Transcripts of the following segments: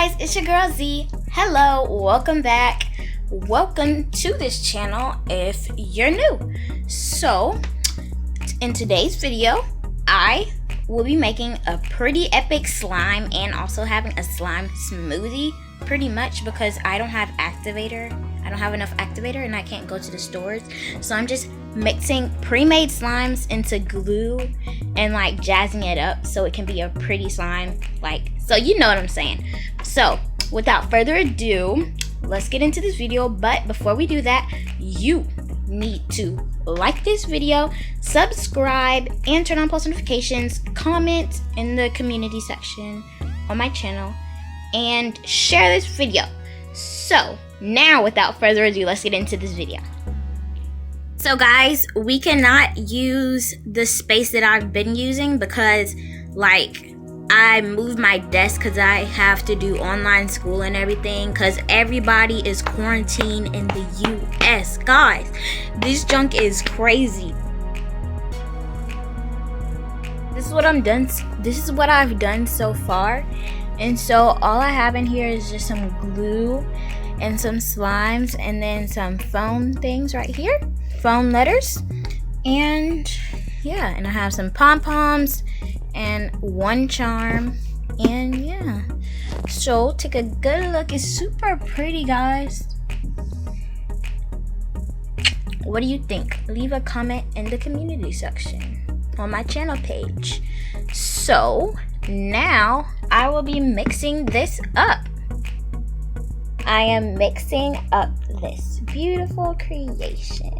guys, it's your girl Z. Hello, welcome back. Welcome to this channel if you're new. So, in today's video, I will be making a pretty epic slime and also having a slime smoothie, pretty much because I don't have activator. I don't have enough activator and I can't go to the stores. So I'm just mixing pre-made slimes into glue and like jazzing it up so it can be a pretty slime. So you know what I'm saying. So without further ado, let's get into this video. But before we do that, you need to like this video, subscribe, and turn on post notifications, comment in the community section on my channel, and share this video. So now without further ado, let's get into this video. So guys, we cannot use the space that I've been using because I moved my desk because I have to do online school and everything because everybody is quarantined in the US. Guys, this junk is crazy. This is what I've done so far. And so all I have in here is just some glue and some slimes and then some foam things right here. Foam letters. And yeah, and I have some pom-poms and one charm. And yeah. So take a good look. It's super pretty, guys. What do you think? Leave a comment in the community section on my channel page. So now I will be mixing this up. I am mixing up this beautiful creation.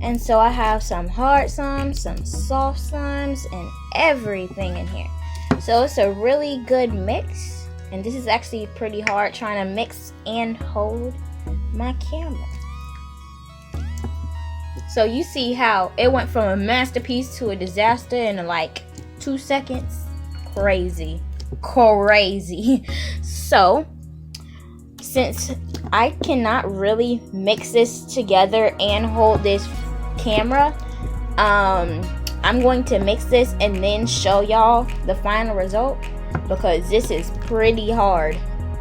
And so I have some hard slimes, some soft slimes, and everything in here. So it's a really good mix. And this is actually pretty hard trying to mix and hold my camera. So you see how it went from a masterpiece to a disaster in like 2 seconds. Crazy. So since I cannot really mix this together and hold this camera, I'm going to mix this and then show y'all the final result because this is pretty hard.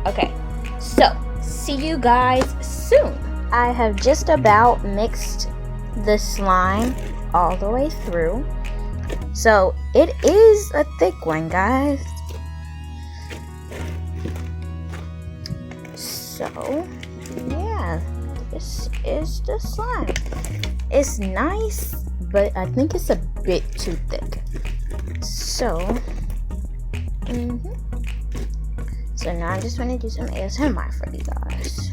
Okay, so see you guys soon. I have just about mixed the slime all the way through. So it is a thick one, guys. So yeah, this is the slime. It's nice, but I think it's a bit too thick. So so now I'm just gonna do some ASMR for you guys.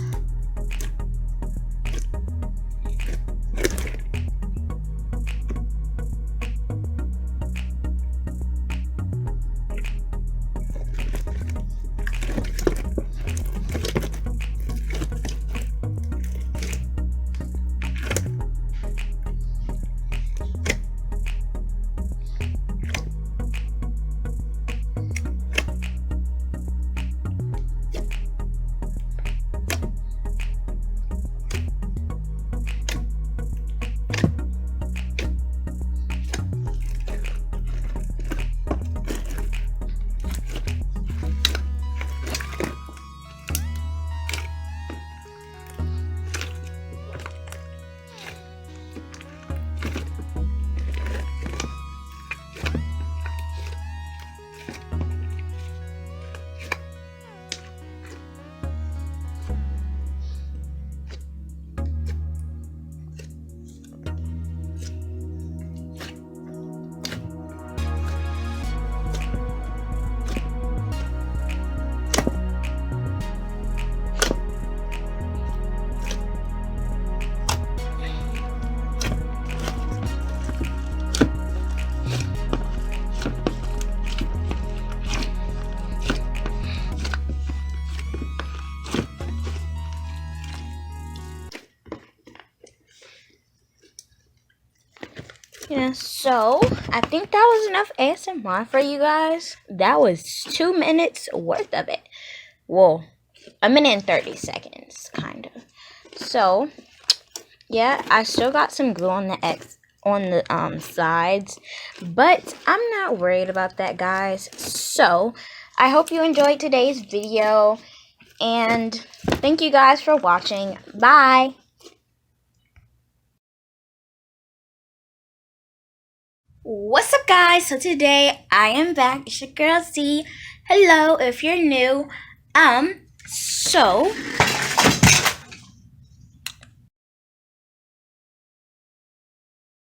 Yeah, so I think that was enough ASMR for you guys. That was 2 minutes worth of it. Well, 1 minute and 30 seconds, kind of. So yeah, I still got some glue on the sides, but I'm not worried about that, guys. So I hope you enjoyed today's video, and thank you guys for watching. Bye. What's up, guys? So today I am back. It's your girl Z. Hello if you're new. So